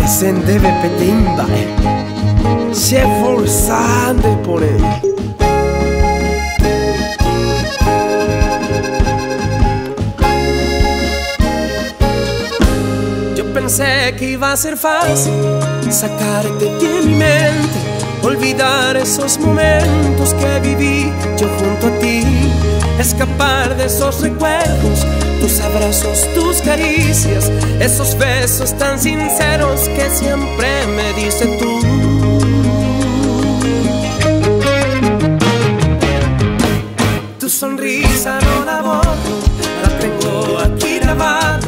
Sende petimba, se forzande por él. Yo pensé que iba a ser fácil sacarte de mi mente, olvidar esos momentos que viví yo junto a ti, escapar de esos recuerdos, tus abrazos, tus caricias, esos besos tan sinceros que siempre me diste tú. Tu sonrisa no la borro, la tengo aquí grabada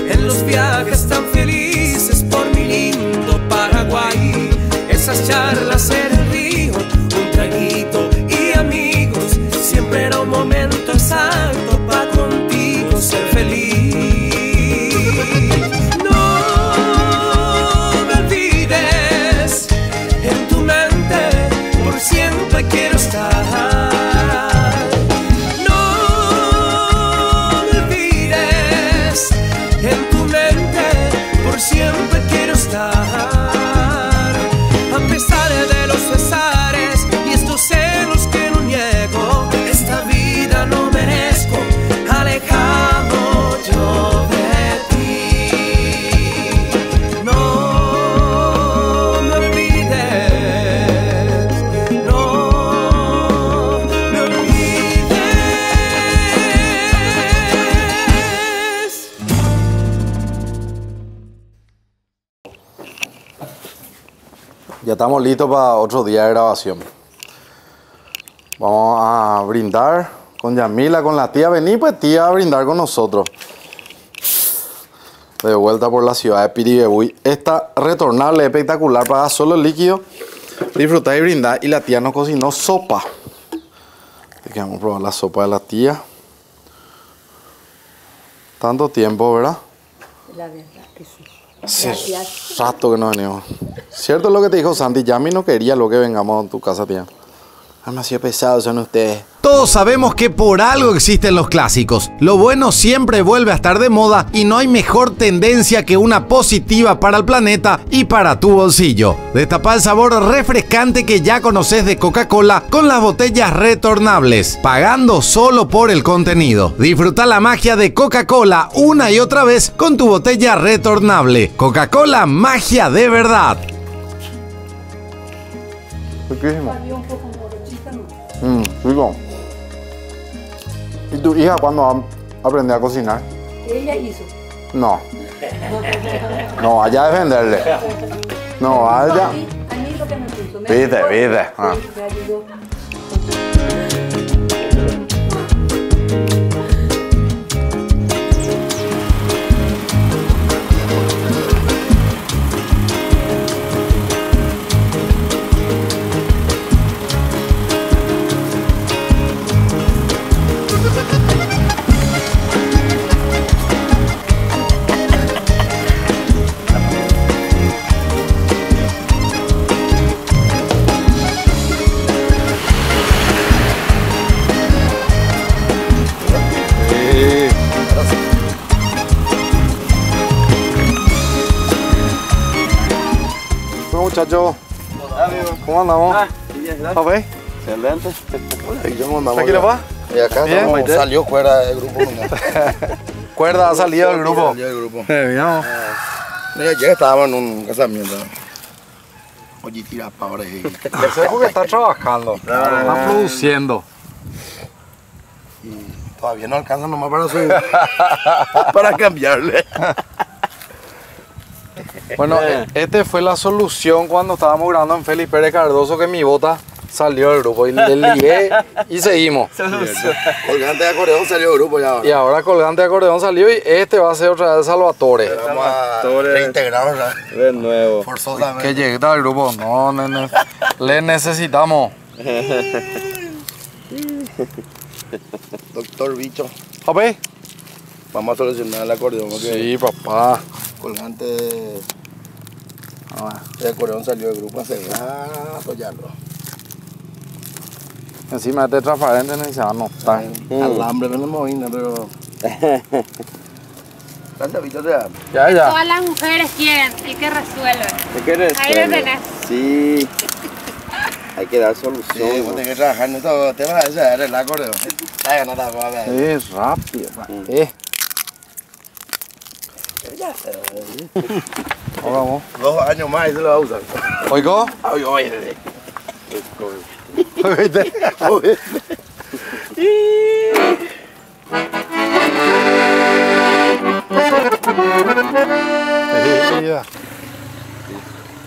en los viajes tan felices por mi lindo Paraguay. Esas charlas en el río, un traguito y amigos, siempre era un momento exacto para contigo ser feliz. No me olvides, en tu mente por siempre quiero estar. No me olvides, en tu mente por siempre quiero estar. A pesar de los pesares y estos celos que no niego, esta vida no merezco alejado yo de ti. No me olvides, no me olvides. Ya estamos listos para otro día de grabación. Vamos a brindar con Yamila, con la tía. Vení pues tía a brindar con nosotros. De vuelta por la ciudad de Piribebuy. Esta retornable espectacular para solo líquido. Disfrutar y brindar. Y la tía nos cocinó sopa. Así que vamos a probar la sopa de la tía. Tanto tiempo, ¿verdad? La verdad que sí. Hace rato que no venimos. Cierto es lo que te dijo Santi, Yami no quería lo que vengamos a tu casa, tía. Demasiado pesados son ustedes. Todos sabemos que por algo existen los clásicos. Lo bueno siempre vuelve a estar de moda y no hay mejor tendencia que una positiva para el planeta y para tu bolsillo. Destapa el sabor refrescante que ya conoces de Coca-Cola con las botellas retornables, pagando solo por el contenido. Disfruta la magia de Coca-Cola una y otra vez con tu botella retornable. Coca-Cola, magia de verdad. Riquísimo. Rico. ¿Y tu hija cuándo va a aprender a cocinar? Ella hizo. No. No, vaya a defenderle. No, vaya. A mí lo que me puso. Viste. Ah. Me ayudó. Muchachos, ¿cómo andamos? Bien, ¿A ver? excelente. ¿Aquí le va? Y acá Bien. salió fuera del grupo. Cuerda ha salido del grupo. Salió del grupo. Bien. Mira, ayer estábamos en un casamiento. Oye, tira para ahora. Ese es porque está trabajando, está produciendo. Y todavía no alcanza nomás para su... para cambiarle. Bueno, esta fue la solución cuando estábamos grabando en Félix Pérez Cardoso, que mi bota salió del grupo y le ligué y seguimos. Colgante de acordeón salió del grupo ya. Y ahora colgante de acordeón salió y este va a ser otra vez Salvatore. Vamos a reintegrarnos De nuevo. forzosamente. Que llegue al grupo, no, le necesitamos. Doctor Bicho, ¿A ver? vamos a solucionar el acordeón. Porque Sí, papá. colgante de acordeón salió del grupo hace rato ya. Encima este transparente necesitaba notar. Alambre, no me imagino, pero Gracias, Víctor. Ya. Ya. Todas las mujeres quieren y que resuelven. ¿De qué eres? Ahí lo tenés. Sí. Hay que dar Sí, solución. vos tenés que trabajar en estos temas, ese es el acordeón. Ay, no te puedo ver. Es rápido. Ahora vamos. 2 años más y se lo va a usar. ¿Oigo? Ay, oye. ¿Oíste?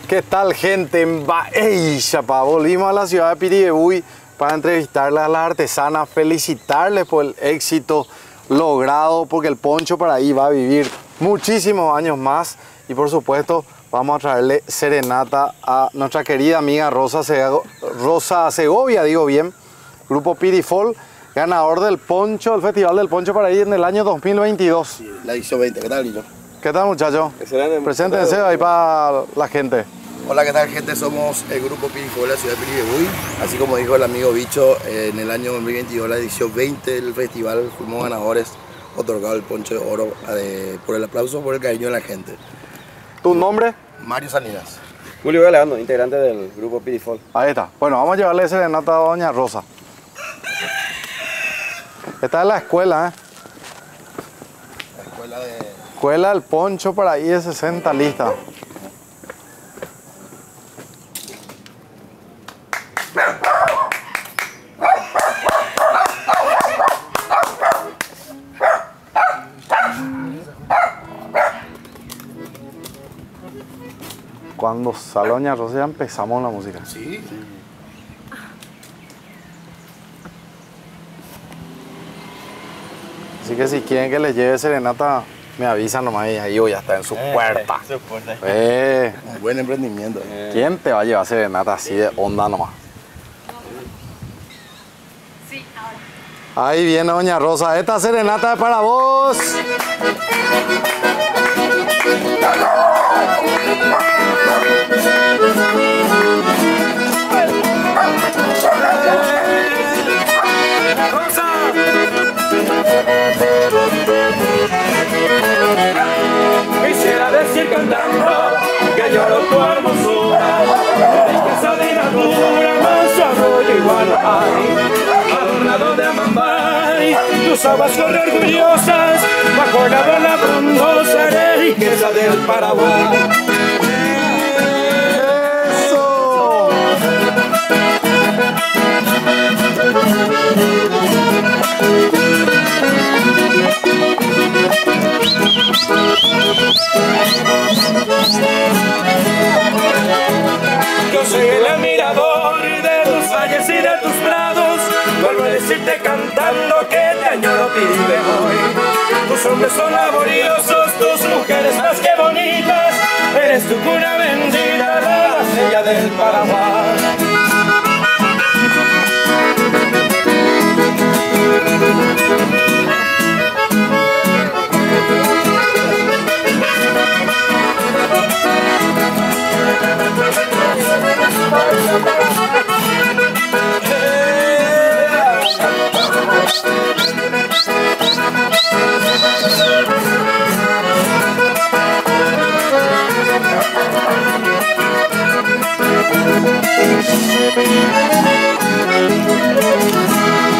¿Qué tal, gente? ¡Ey, chapa! Volvimos a la ciudad de Piribebuy para entrevistarles a las artesanas, felicitarles por el éxito logrado, porque el poncho para ahí va a vivir muchísimos años más. Y por supuesto, vamos a traerle serenata a nuestra querida amiga Rosa Segovia, digo bien, Grupo Pirifol, ganador del poncho, el Festival del Poncho para ahí en el año 2022. La edición 20, ¿qué tal, Lino? ¿Qué tal, muchachos? Excelente. Preséntense ahí para la gente. Hola, ¿qué tal, gente? Somos el Grupo Pirifol de la ciudad de Piribebuy. Así como dijo el amigo Bicho, en el año 2022, la edición 20 del festival, fuimos ganadores, otorgado el poncho de oro por el aplauso, por el cariño de la gente. ¿Tu nombre? Mario Salinas. Julio Galeano, integrante del grupo Pirifol. Ahí está. Bueno, vamos a llevarle serenata a doña Rosa. Esta es la escuela, ¿eh? La escuela de... Escuela del poncho para ahí de 60 lista. Cuando sale doña Rosa ya empezamos la música. Sí. Así que si quieren que les lleve serenata, me avisan nomás y ahí voy a estar en su puerta. Un buen emprendimiento. ¿Quién te va a llevar serenata así de onda nomás? Sí, ahora. Ahí viene doña Rosa, esta serenata es para vos. Quisiera decir cantando que lloro tu hermosura, riqueza de natura, más arroyo igual hay, adornado de amambay, tus aguas corren orgullosas, bajo la bola frondosa, eres riqueza del Paraguay. ¡Eso! Yo soy el admirador de tus valles y de tus prados. Vuelvo a decirte cantando que te añoro, Piribebuy. Tus hombres son laboriosos, tus mujeres más que bonitas. Eres tu cuna bendita, la bella del Paraguay.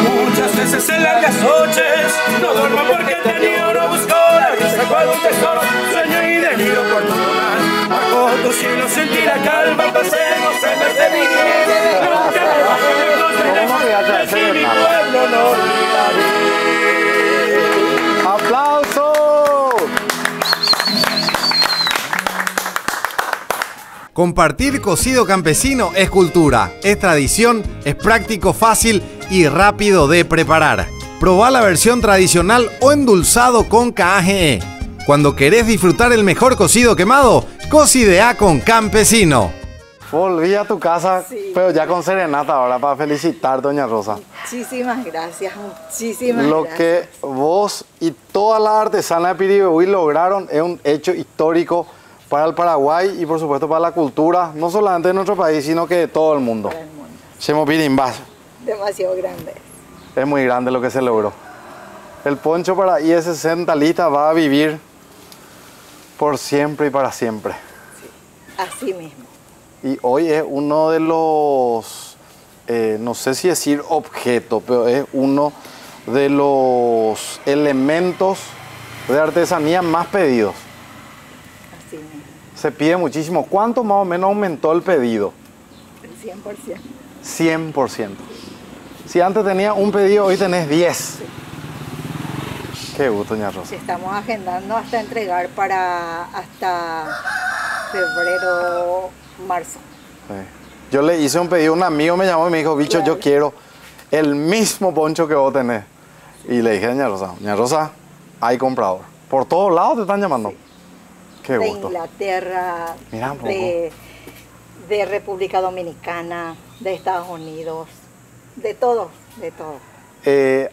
Muchas veces en largas noches no duermo porque te añoro, busco la vista cual un tesoro, sueño y deliro por tu lugar. Bajo tu cielo sentí la calma, pasemos en vez de mi vida. Nunca me bajo lejos de lejos, es que mi pueblo no olvidaré. ¡Aplausos! Compartir cocido campesino es cultura, es tradición, es práctico, fácil y rápido de preparar. Probá la versión tradicional o endulzado con KGE. Cuando querés disfrutar el mejor cocido quemado, cocidea con Campesino. Volví a tu casa, Sí. pero ya con serenata ahora para felicitar, doña Rosa. Muchísimas gracias, muchísimas Lo gracias. que vos y todas las artesanas de Piribebuy lograron es un hecho histórico para el Paraguay y por supuesto para la cultura, no solamente de nuestro país, sino que de todo el mundo. Para el mundo. Chemo Pirimbas, Demasiado grande. es muy grande lo que se logró. El poncho para IS 60 listas va a vivir Por siempre y para siempre. Así mismo. Y hoy es uno de los, no sé si decir objeto, pero es uno de los elementos de artesanía más pedidos. Así mismo. Se pide muchísimo. ¿Cuánto más o menos aumentó el pedido? El 100%. 100%. Si antes tenías un pedido, hoy tenés 10. Sí. Qué gusto, doña Rosa. Estamos agendando hasta entregar hasta febrero, marzo. Sí. Yo le hice un pedido, un amigo me llamó y me dijo, bicho, Claro. yo quiero el mismo poncho que vos tenés. Y le dije a doña Rosa, hay comprador. Por todos lados te están llamando. Sí. Qué De gusto. Inglaterra, Mira un poco. de República Dominicana, de Estados Unidos, de todo, de todo.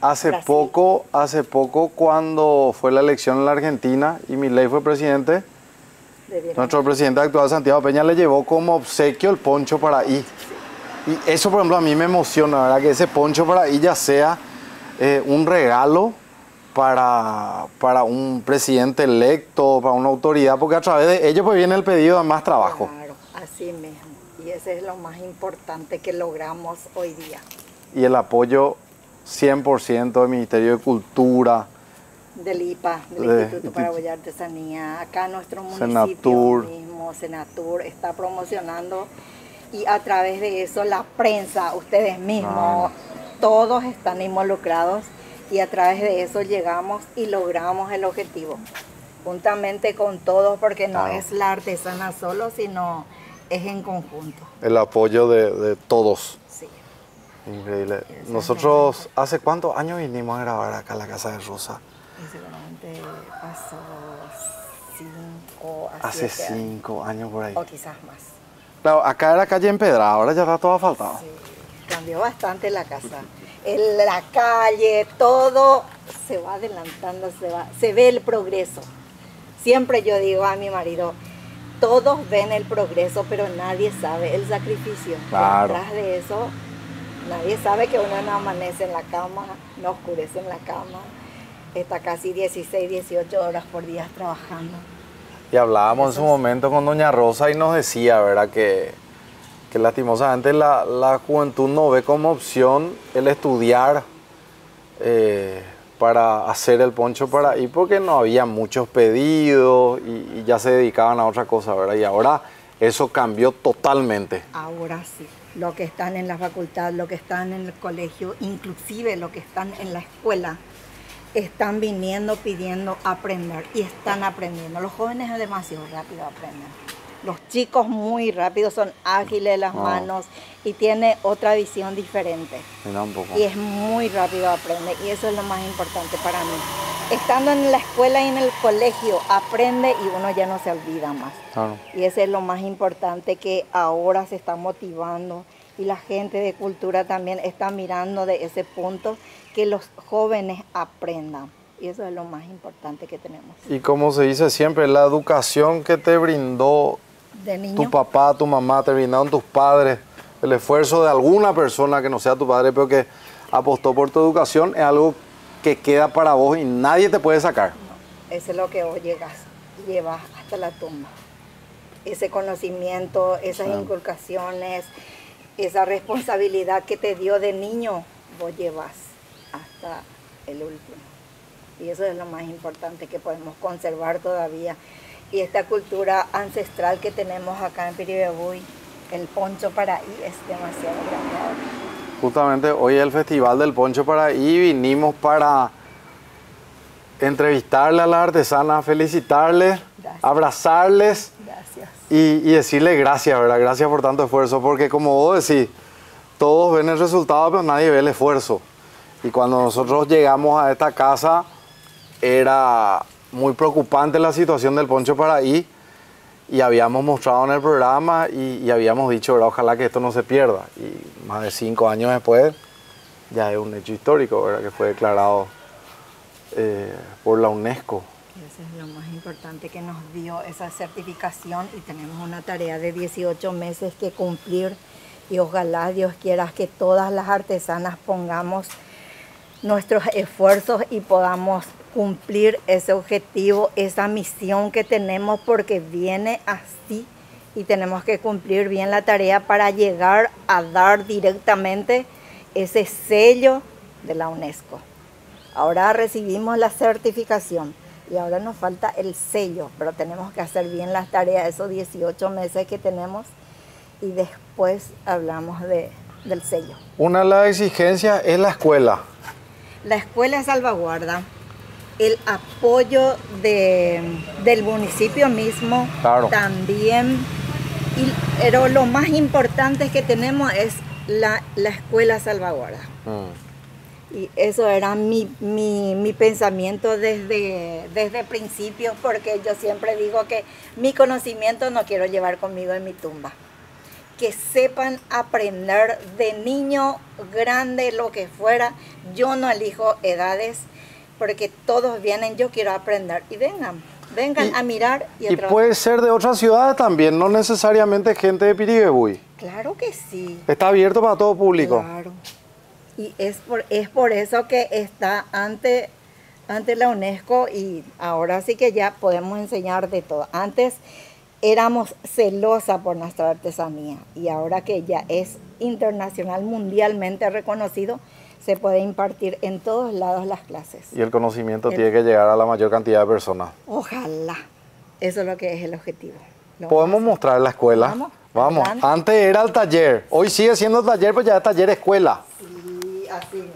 Hace Brasil. poco cuando fue la elección en la Argentina y Milei fue presidente, De Vietnam. nuestro presidente actual Santiago Peña le llevó como obsequio el poncho para ahí. Y eso, por ejemplo, a mí me emociona, ¿verdad? Que ese poncho para ahí ya sea un regalo para un presidente electo, para una autoridad, porque a través de ellos pues viene el pedido de más trabajo. Claro, así mismo. Y ese es lo más importante que logramos hoy día. Y el apoyo 100% del Ministerio de Cultura, Del IPA, del De Instituto Paraguayo de Artesanía. Acá nuestro municipio Senatur. mismo, Senatur, está promocionando. Y a través de eso la prensa, ustedes mismos, todos están involucrados. Y a través de eso llegamos y logramos el objetivo. Juntamente con todos, porque no Claro. es la artesana solo, sino es en conjunto. el apoyo de todos. Sí. Increíble. Nosotros, ¿hace cuántos años vinimos a grabar acá a la Casa de Rosa? Y seguramente pasó 5 a Hace 7 años. 5 años por ahí. O quizás más. Claro, acá era calle empedrada, ahora ya está todo asfaltado. Sí, cambió bastante la casa. La calle, todo se va adelantando, se ve el progreso. Siempre yo digo a mi marido, todos ven el progreso, pero nadie sabe el sacrificio. Claro. Detrás de eso, nadie sabe que uno no amanece en la cama, no oscurece en la cama. Está casi 16, 18 horas por día trabajando. Y hablábamos en su momento con doña Rosa y nos decía, ¿verdad? Que lastimosamente la juventud no ve como opción el estudiar para hacer el poncho para ahí, porque no había muchos pedidos y ya se dedicaban a otra cosa, ¿verdad? Y ahora eso cambió totalmente. Ahora sí, lo que están en la facultad, lo que están en el colegio, inclusive lo que están en la escuela, están viniendo pidiendo aprender y están aprendiendo. Los jóvenes demasiado rápido aprenden. Los chicos muy rápidos, son ágiles las manos y tienen otra visión diferente. Mira un poco. Y es muy rápido aprender y eso es lo más importante para mí. Estando en la escuela y en el colegio, aprende y uno ya no se olvida más. Claro. Y eso es lo más importante, que ahora se está motivando y la gente de cultura también está mirando de ese punto, que los jóvenes aprendan. Y eso es lo más importante que tenemos. Y como se dice siempre, la educación que te brindó De niño, tu papá, tu mamá, te brindaron tus padres, el esfuerzo de alguna persona que no sea tu padre, pero que apostó por tu educación, es algo que queda para vos y nadie te puede sacar. eso es lo que vos llevas hasta la tumba. Ese conocimiento, esas inculcaciones, esa responsabilidad que te dio de niño, vos llevas hasta el último. Y eso es lo más importante que podemos conservar todavía. Y esta cultura ancestral que tenemos acá en Piribebuy, el poncho para ahí es demasiado grande ahora. Justamente hoy es el Festival del Poncho para ahí, vinimos para entrevistarle a las artesanas, felicitarles, Gracias. abrazarles Gracias. y decirles gracias, ¿verdad? Gracias por tanto esfuerzo, porque como vos decís, todos ven el resultado, pero nadie ve el esfuerzo. Y cuando nosotros llegamos a esta casa, era muy preocupante la situación del poncho para ahí, y habíamos mostrado en el programa y habíamos dicho, ¿verdad? Ojalá que esto no se pierda. Y más de 5 años después, ya es un hecho histórico, ¿verdad? Que fue declarado por la UNESCO. Eso es lo más importante, que nos dio esa certificación, y tenemos una tarea de 18 meses que cumplir, y ojalá Dios quiera que todas las artesanas pongamos nuestros esfuerzos y podamos cumplir ese objetivo, esa misión que tenemos, porque viene así y tenemos que cumplir bien la tarea para llegar a dar directamente ese sello de la UNESCO. Ahora recibimos la certificación y ahora nos falta el sello, pero tenemos que hacer bien las tareas, esos 18 meses que tenemos, y después hablamos del sello. Una de las exigencias es la escuela. La escuela salvaguarda el apoyo del municipio mismo, claro. También, pero lo más importante que tenemos es la escuela salvaguarda. Y eso era mi pensamiento desde el principio, porque yo siempre digo que mi conocimiento no quiero llevar conmigo en mi tumba. Que sepan aprender de niño, grande, lo que fuera. Yo no elijo edades, porque todos vienen, yo quiero aprender. Y vengan a mirar y a trabajar. Puede ser de otras ciudades también, no necesariamente gente de Piribebuy. Claro que sí. Está abierto para todo público. Claro. Y es por eso que está ante la UNESCO, y ahora sí que ya podemos enseñar de todo. Antes éramos celosas por nuestra artesanía, y ahora que ya es internacional, mundialmente reconocido, se puede impartir en todos lados las clases. Y el conocimiento tiene que llegar a la mayor cantidad de personas. Ojalá. Eso es lo que es el objetivo. ¿Podemos mostrar la escuela? Vamos. Antes era el taller. Hoy sigue siendo taller, pues ya es taller escuela. Sí, así mismo.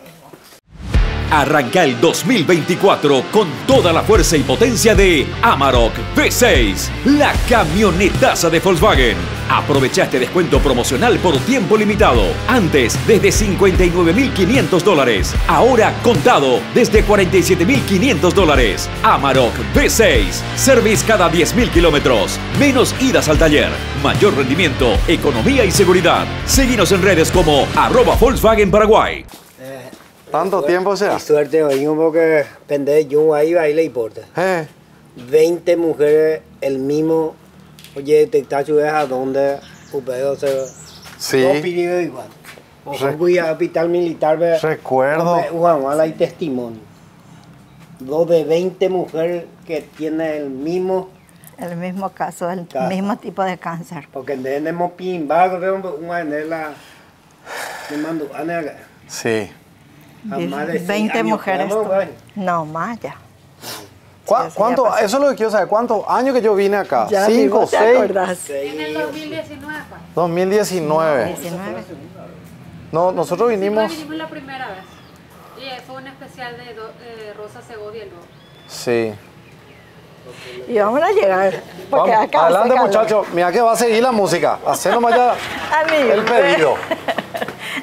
Arranca el 2024 con toda la fuerza y potencia de Amarok V6, la camionetaza de Volkswagen. Aprovecha este descuento promocional por tiempo limitado. Antes, desde $59.500. Ahora, contado, desde $47.500. Amarok V6. Service cada 10.000 kilómetros. Menos idas al taller. Mayor rendimiento, economía y seguridad. Seguinos en redes como @Volkswagen Paraguay. ¿Tanto tiempo sea? Suerte hoy, porque pende yo ahí le importa. 20 mujeres, el mismo, oye, te está a donde upeo se. Sí. No pidió igual. Voy a hospital militar. Recuerdo. Hay testimonio. Dos de 20 mujeres que tienen el mismo caso, el mismo tipo de cáncer. Porque tenemos pimbago, una de la. Me mando, sí. 20 mujeres. No, más ya. ¿Cuánto? Eso es lo que quiero saber. ¿Cuántos años que yo vine acá? Ya, 5, 6. En el 2019. 2019. No, nosotros vinimos. Nosotros vinimos la primera vez. Y fue un especial de Rosa Segovia luego. Sí. Y vamos a llegar. Porque vamos, acá adelante, muchachos. Mira que va a seguir la música. Hacé nomás ya el pedido.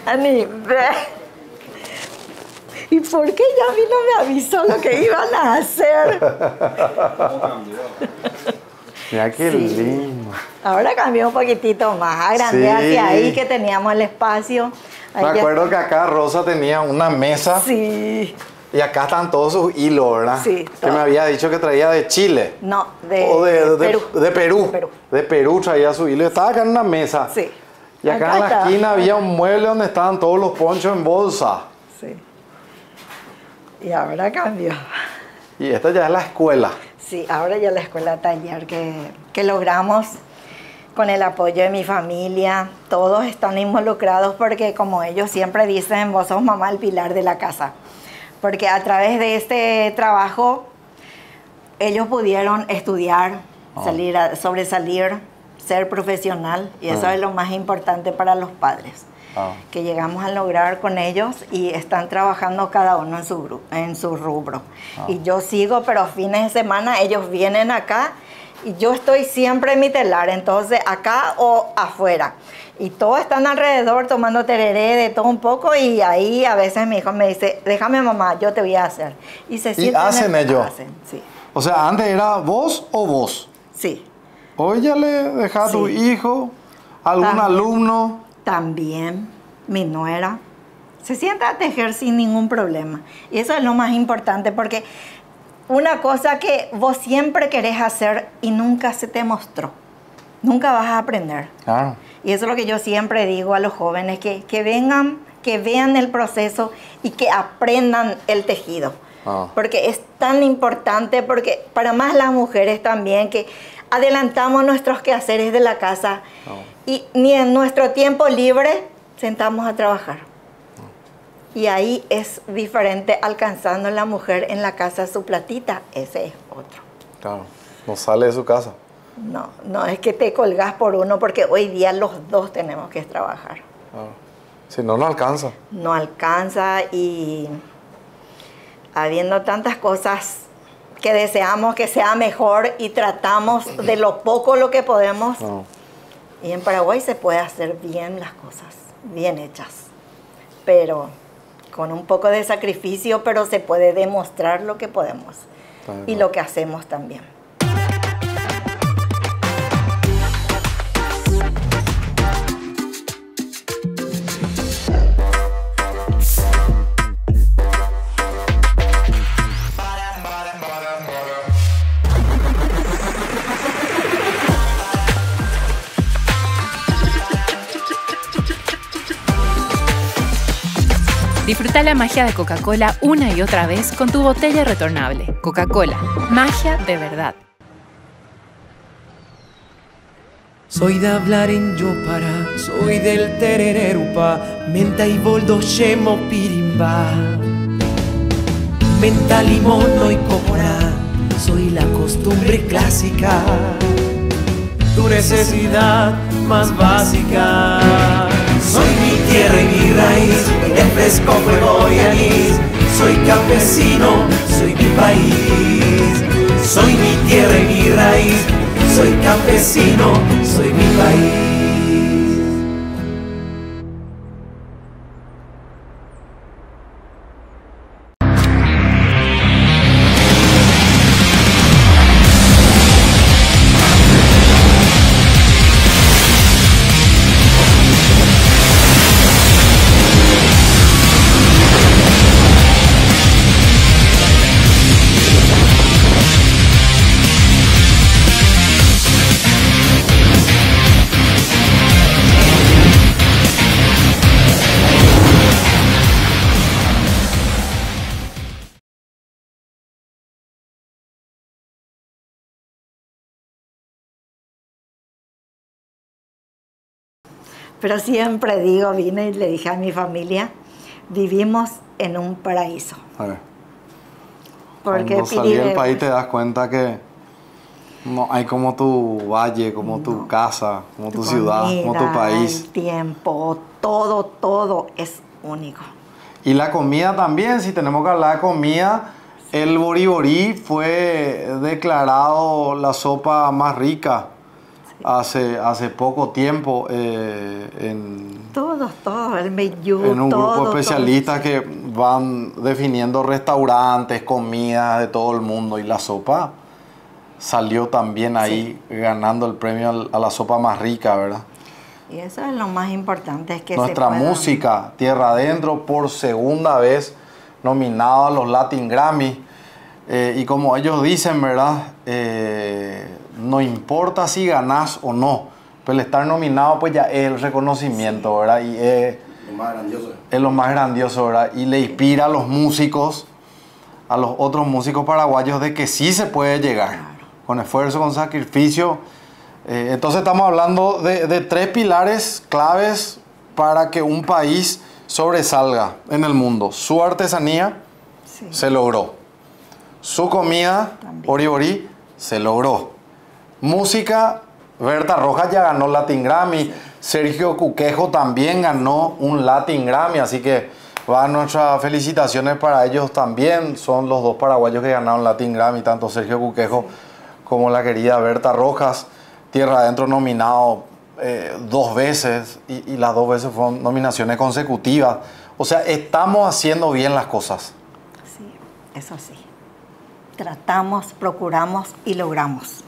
Ani, ve. ¿Y por qué ya a mí no me avisó lo que iban a hacer? Mira qué lindo. Ahora cambió un poquitito más. Agrandé hacia ahí, que teníamos el espacio. Me acuerdo que acá Rosa tenía una mesa. Sí. Y acá están todos sus hilos, ¿verdad? Sí. Que me había dicho que traía de Chile. No, de Perú. De Perú traía su hilo. Estaba acá en una mesa. Sí. Y acá en la esquina había un mueble donde estaban todos los ponchos en bolsa. Sí. Y ahora cambió. Y esta ya es la escuela. Sí, ahora ya la escuela taller que logramos con el apoyo de mi familia. Todos están involucrados porque, como ellos siempre dicen, vos sos mamá, el pilar de la casa. Porque a través de este trabajo ellos pudieron estudiar, sobresalir, ser profesional, y eso es lo más importante para los padres. Que llegamos a lograr con ellos, y están trabajando cada uno en su rubro. Y yo sigo, pero fines de semana ellos vienen acá y yo estoy siempre en mi telar, entonces acá o afuera. Y todos están alrededor tomando tereré de todo un poco, y ahí a veces mi hijo me dice, déjame mamá, yo te voy a hacer. Y se sienten. ¿Y hacen ellos? Hacen, sí. O sea, antes era vos o vos. Sí. Hoy ya le dejas a tu hijo, algún alumno. También mi nuera se sienta a tejer sin ningún problema. Y eso es lo más importante, porque una cosa que vos siempre querés hacer y nunca se te mostró, nunca vas a aprender. Claro. Y eso es lo que yo siempre digo a los jóvenes, que vengan, que vean el proceso y que aprendan el tejido. Porque es tan importante, porque para más las mujeres también, que adelantamos nuestros quehaceres de la casa y ni en nuestro tiempo libre sentamos a trabajar. Y ahí es diferente, alcanzando la mujer en la casa su platita, ese es otro. Claro, no sale de su casa. No, no es que te colgás por uno, porque hoy día los dos tenemos que trabajar. Si no, no alcanza. No alcanza, y habiendo tantas cosas que deseamos que sea mejor y tratamos de lo poco lo que podemos. Y en Paraguay se puede hacer bien las cosas, bien hechas. Pero con un poco de sacrificio, pero se puede demostrar lo que podemos y lo que hacemos también. Disfruta la magia de Coca-Cola una y otra vez con tu botella retornable. Coca-Cola, magia de verdad. Soy de hablar en Yopara, soy del terererupa, menta y boldo shemo pirimba. Menta, limón y cobra, soy la costumbre clásica, tu necesidad más básica. Soy mi tierra y mi raíz, de fresco, fuego y anís. Soy campesino, soy mi país. Soy mi tierra y mi raíz, soy campesino, soy mi país. Pero siempre digo, vine y le dije a mi familia, vivimos en un paraíso. Porque cuando salí del país te das cuenta que no hay como tu valle, como tu casa, como tu ciudad, como tu país. El tiempo, todo es único. Y la comida también, si tenemos que hablar de comida, el boriborí fue declarado la sopa más rica hace poco tiempo Todo, el meyú, en un grupo de especialistas que van definiendo restaurantes, comidas de todo el mundo, y la sopa salió también ahí ganando el premio a la sopa más rica, ¿verdad? Y eso es lo más importante, es que nuestra música, Tierra Adentro, por segunda vez nominado a los Latin Grammy. Y como ellos dicen, ¿verdad? No importa si ganás o no, pero el estar nominado pues ya es el reconocimiento, ¿verdad? Y lo más grandioso. Es lo más grandioso, ¿verdad? Y le inspira a los músicos, a los otros músicos paraguayos, de que sí se puede llegar, con esfuerzo, con sacrificio. Entonces estamos hablando de tres pilares claves para que un país sobresalga en el mundo. Su artesanía se logró. Su comida, boriborí, se logró. Música, Berta Rojas ya ganó Latin Grammy. Sergio Cuquejo también ganó un Latin Grammy. Así que van nuestras felicitaciones para ellos también. Son los dos paraguayos que ganaron Latin Grammy, tanto Sergio Cuquejo como la querida Berta Rojas. Tierra Adentro nominado 2 veces y las 2 veces fueron nominaciones consecutivas. O sea, estamos haciendo bien las cosas. Sí, eso sí. Tratamos, procuramos y logramos.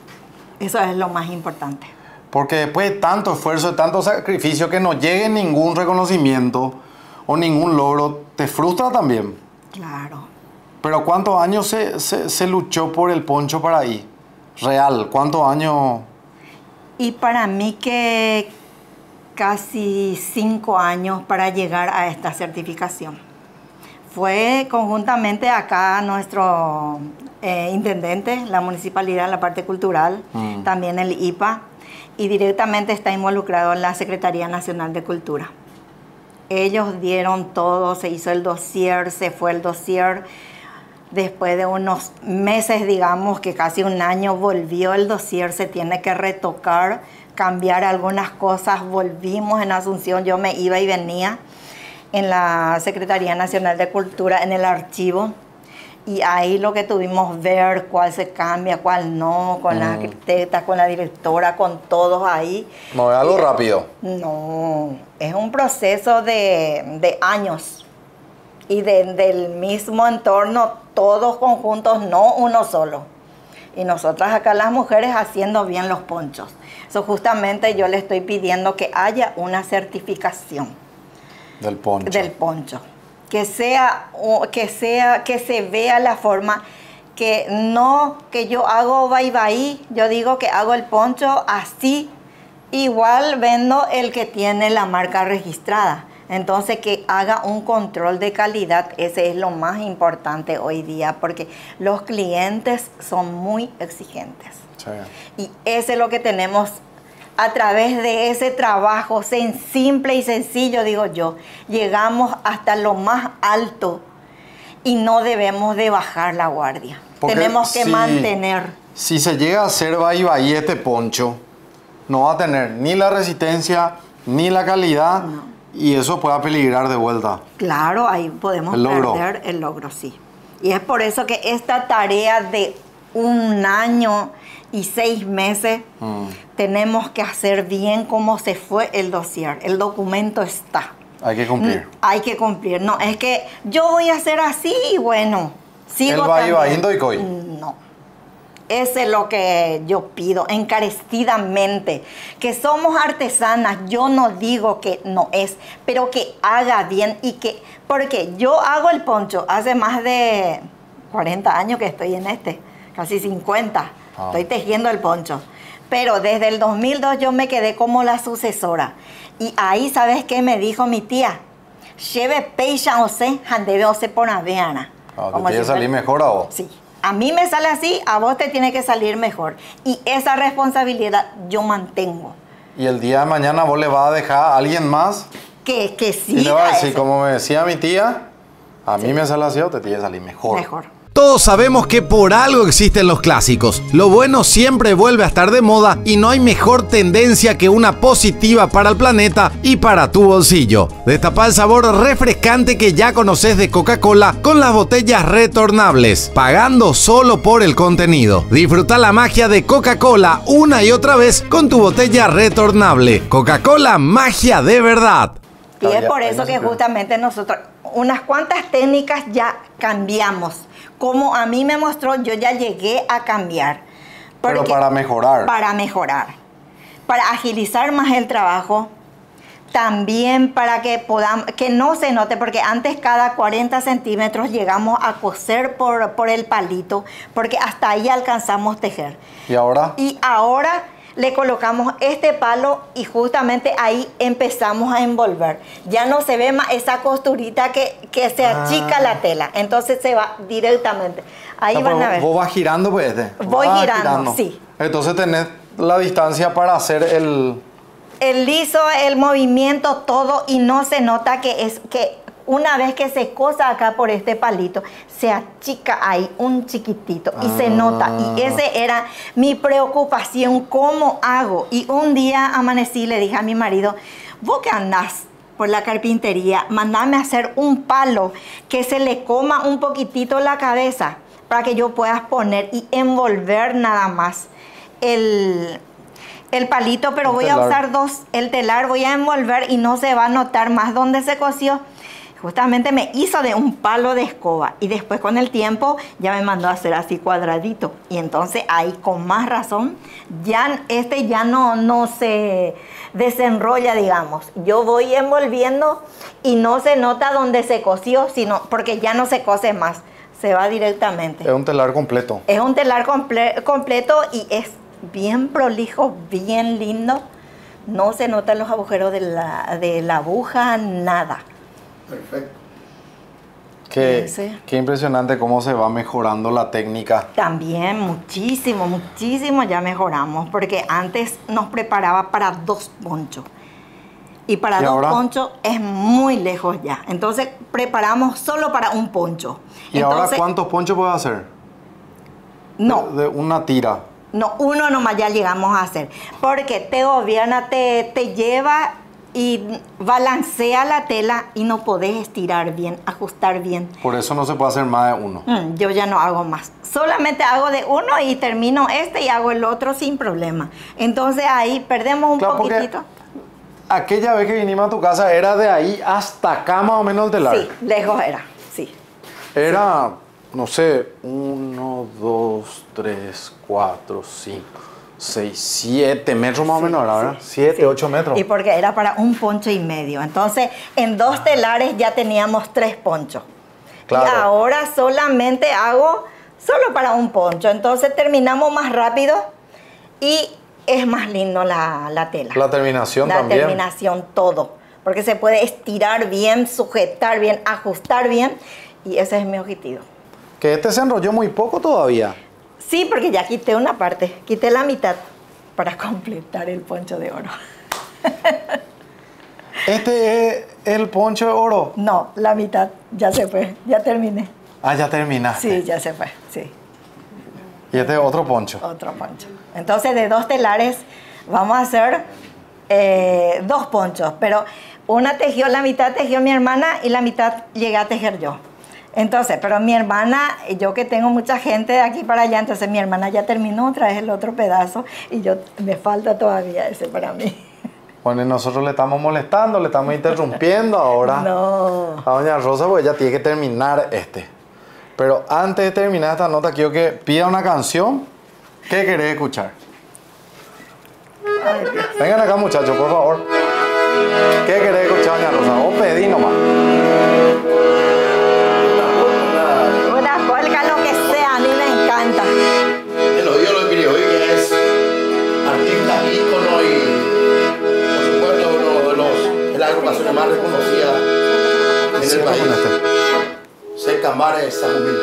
Eso es lo más importante. Porque después de tanto esfuerzo, de tanto sacrificio, que no llegue ningún reconocimiento o ningún logro, te frustra también. Claro. Pero ¿cuántos años se luchó por el Poncho Paraí? Real, ¿cuántos años? Y para mí que casi 5 años para llegar a esta certificación. Fue conjuntamente acá nuestro intendente, la municipalidad, la parte cultural, también el IPA, y directamente está involucrado en la Secretaría Nacional de Cultura. Ellos dieron todo, se hizo el dossier, se fue el dossier. Después de unos meses, digamos que casi un año, volvió el dossier, se tiene que retocar, cambiar algunas cosas. Volvimos en Asunción, yo me iba y venía en la Secretaría Nacional de Cultura, en el archivo. Y ahí lo que tuvimos ver, cuál se cambia, cuál no, con la arquitecta, con la directora, con todos ahí. No es algo rápido. No, es un proceso de años. Y del mismo entorno, todos conjuntos, no uno solo. Y nosotras acá las mujeres haciendo bien los ponchos. Eso justamente yo le estoy pidiendo que haya una certificación. Del poncho. Del poncho. Que se vea la forma, que no que yo hago bye, yo digo que hago el poncho así, igual vendo el que tiene la marca registrada. Entonces que haga un control de calidad, ese es lo más importante hoy día, porque los clientes son muy exigentes. Sí. Y ese es lo que tenemos. A través de ese trabajo simple y sencillo, digo yo, llegamos hasta lo más alto y no debemos de bajar la guardia. Porque tenemos que mantener. Si se llega a hacer bye este poncho, no va a tener ni la resistencia ni la calidad, y eso puede peligrar de vuelta. Claro, ahí podemos perder el logro, sí. Y es por eso que esta tarea de 1 año y 6 meses, tenemos que hacer bien como se fue el dossier. El documento está. Hay que cumplir. Hay que cumplir. No, es que yo voy a hacer así y bueno, sigo también. No. Ese es lo que yo pido encarecidamente. Que somos artesanas, yo no digo que no es, pero que haga bien y que... Porque yo hago el poncho hace más de 40 años que estoy en casi 50. Estoy tejiendo el poncho. Pero desde el 2002 yo me quedé como la sucesora. Y ahí, ¿sabes qué me dijo mi tía? Lleve peixa ose, handebe ose por aveana. ¿Te tiene que salir mejor a vos? Sí. A mí me sale así, a vos te tiene que salir mejor. Y esa responsabilidad yo mantengo. ¿Y el día de mañana vos le vas a dejar a alguien más? Que sí. Y le vas a decir, como me decía mi tía, a mí me sale así o te tiene que salir mejor. Mejor. Todos sabemos que por algo existen los clásicos. Lo bueno siempre vuelve a estar de moda y no hay mejor tendencia que una positiva para el planeta y para tu bolsillo. Destapa el sabor refrescante que ya conoces de Coca-Cola con las botellas retornables, pagando solo por el contenido. Disfruta la magia de Coca-Cola una y otra vez con tu botella retornable. Coca-Cola, magia de verdad. Y es por eso que justamente nosotros, unas cuantas técnicas ya cambiamos. Como a mí me mostró, yo ya llegué a cambiar. Pero para mejorar. Para mejorar. Para agilizar más el trabajo. También para que podamos, que no se note, porque antes cada 40 centímetros llegamos a coser por el palito, porque hasta ahí alcanzamos tejer. ¿Y ahora? Y ahora le colocamos este palo y justamente ahí empezamos a envolver. Ya no se ve más esa costurita que se achica la tela. Entonces se va directamente. Ahí van a ver. ¿Vos vas girando pues? Voy girando, sí. Entonces tenés la distancia para hacer el liso, el movimiento, todo, y no se nota que una vez que se cosa acá por este palito, se achica ahí un chiquitito y se nota. Y esa era mi preocupación, ¿cómo hago? Y un día amanecí y le dije a mi marido, vos que andás por la carpintería, mandame a hacer un palo que se le coma un poquitito la cabeza para que yo pueda poner y envolver nada más el palito, pero voy a usar el telar, voy a envolver y no se va a notar más donde se cosió. Justamente me hizo de un palo de escoba y después con el tiempo ya me mandó a hacer así cuadradito. Y entonces ahí con más razón, ya no se desenrolla, digamos. Yo voy envolviendo y no se nota donde se cosió, sino porque ya no se cose más, se va directamente. Es un telar completo. Es un telar completo y es bien prolijo, bien lindo. no se notan los agujeros de la aguja, nada. Perfecto. Qué impresionante cómo se va mejorando la técnica. También muchísimo, muchísimo ya mejoramos, porque antes nos preparaba para 2 ponchos. Y para 2 ponchos es muy lejos ya. Entonces preparamos solo para 1 poncho. ¿Y entonces, ahora cuántos ponchos puedes hacer? No. De una tira. No, 1 nomás ya llegamos a hacer. Porque te gobierna, te lleva y balancea la tela y no podés estirar bien, ajustar bien. Por eso no se puede hacer más de 1. Yo ya no hago más. Solamente hago de 1 y termino y hago el otro sin problema. Entonces ahí perdemos un poquitito. Aquella vez que vinimos a tu casa era de ahí hasta acá más o menos el telar. Sí, lejos era, sí. Era, no sé, 1, 2, 3, 4, 5, 6, 7 metros más o menos, ¿verdad? 7, 8 metros. Y porque era para 1,5 ponchos. Entonces, en 2 telares ya teníamos 3 ponchos. Claro. Y ahora solamente hago solo para 1 poncho. Entonces terminamos más rápido y es más lindo la tela. La terminación también. La terminación, todo. Porque se puede estirar bien, sujetar bien, ajustar bien. Y ese es mi objetivo. Que este se enrolló muy poco todavía. Sí, porque ya quité una parte. Quité la mitad para completar el poncho de oro. ¿Este es el poncho de oro? No, la mitad. Ya se fue. Ya terminé. Ah, ya terminaste. Sí, ya se fue. Sí. Y este es otro poncho. Otro poncho. Entonces, de 2 telares vamos a hacer 2 ponchos. Pero una tejió, la mitad tejió mi hermana y la mitad llegué a tejer yo. Entonces, pero mi hermana, yo que tengo mucha gente de aquí para allá, entonces mi hermana ya terminó otra vez el otro pedazo y me falta todavía ese para mí. Bueno, y nosotros le estamos molestando, le estamos interrumpiendo ahora no. a doña Rosa porque ella tiene que terminar este. Pero antes de terminar esta nota, quiero que pida una canción. ¿Qué querés escuchar? Ay, Dios. Vengan acá, muchachos, por favor. ¿Qué querés escuchar, doña Rosa? Vos pedí nomás. Una polka, lo que sea, a mí me encanta. El oído lo que hoy que es artista, ícono y, por supuesto, uno de las agrupaciones más reconocidas en el país. Secamare Sambil.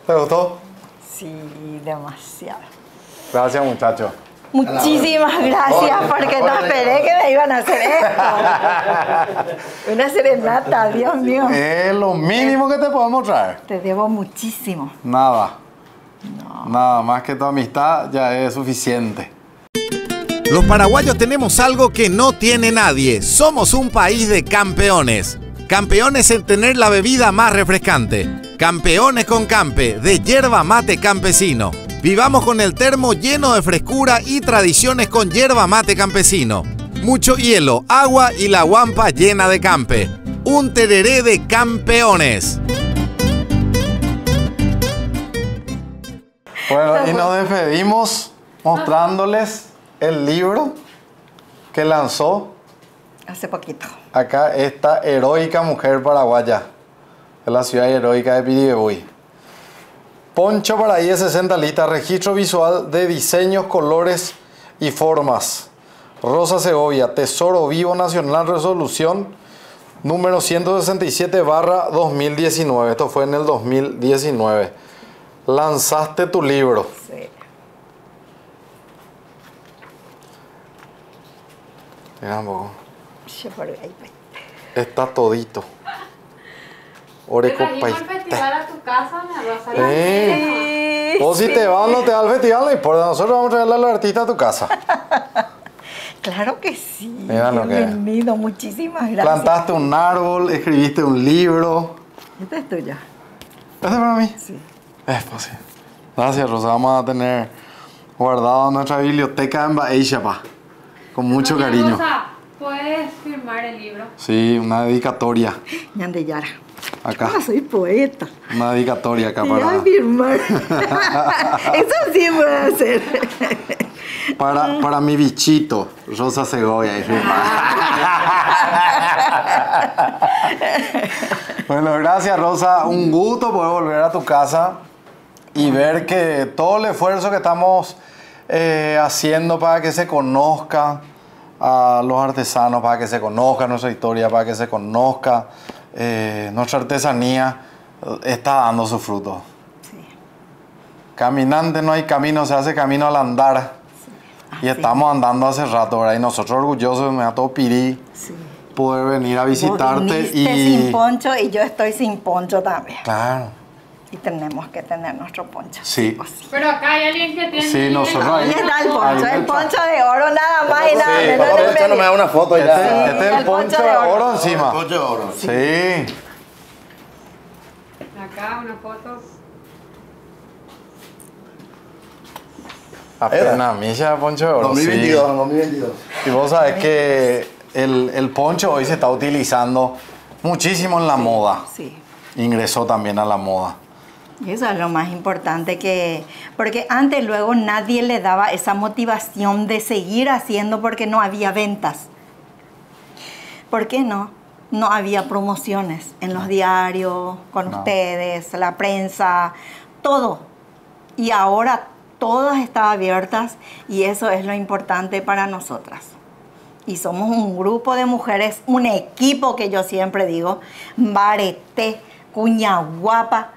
¿Te gustó? Sí, demasiado. Gracias, muchachos. Muchísimas gracias, porque no esperé que me iban a hacer esto. Una serenata, Dios mío. Es lo mínimo que te podemos traer. Te debo muchísimo. Nada. No. Nada más que tu amistad ya es suficiente. Los paraguayos tenemos algo que no tiene nadie. Somos un país de campeones. Campeones en tener la bebida más refrescante. Campeones con Campe, de yerba mate campesino. Vivamos con el termo lleno de frescura y tradiciones con yerba mate campesino. Mucho hielo, agua y la guampa llena de Campe. Un tereré de campeones. Bueno, y nos despedimos mostrándoles el libro que lanzó hace poquito acá esta heroica mujer paraguaya de la ciudad heroica de Piribebuy. Poncho para ahí de 60 litros, registro visual de diseños, colores y formas. Rosa Segovia, Tesoro Vivo Nacional, resolución número 167/2019. Esto fue en el 2019. Lanzaste tu libro. Sí. Mira un poco. Ahí. Está todito. Oreco al festival a tu casa, me vas a la Vos si te vas, no te vas al festival, no importa. Nosotros vamos a traerle a los artistas a tu casa. Claro que sí. Mira lo que es. Bienvenido, muchísimas gracias. Plantaste un árbol, escribiste un libro. Este es tuyo. ¿Este es para mí? Sí. Es posible. Gracias, Rosa. Vamos a tener guardado en nuestra biblioteca en Baixapa. Con mucho cariño. Rosa, ¿puedes firmar el libro? Sí, una dedicatoria. Ñandeyara. Acá. Ah, soy poeta. Una dedicatoria acá para... para... firmar. Eso sí puedo hacer. Para mi bichito, Rosa Segovia. Y firmar. Bueno, gracias, Rosa. Un gusto poder volver a tu casa y ver que todo el esfuerzo que estamos haciendo para que se conozca a los artesanos, para que se conozca nuestra historia, para que se conozca nuestra artesanía, está dando su fruto. Sí. Caminante no hay camino, se hace camino al andar. Sí. Y estamos andando hace rato, ¿verdad? Y nosotros orgullosos, me da todo pirí poder venir a visitarte. Y sin poncho y yo estoy sin poncho también. Claro. Y tenemos que tener nuestro poncho. Sí. Pero acá hay alguien que tiene... Sí, nosotros ahí. Ahí está el poncho de oro nada más y nada menos. Sí, no me da una foto ya. Este es el poncho de oro encima. El poncho de oro. Sí. Acá una foto. Apenas milla poncho de oro. 2022, sí. 2022. Y vos sabés que el poncho hoy se está utilizando muchísimo en la moda. Sí. Ingresó también a la moda. Y eso es lo más importante porque antes luego nadie le daba esa motivación de seguir haciendo porque no había ventas. ¿Por qué no? No había promociones en los diarios, con ustedes, la prensa, todo. Y ahora todas están abiertas y eso es lo importante para nosotras. Y somos un grupo de mujeres, un equipo que yo siempre digo, Bareté, Cuñaguapa.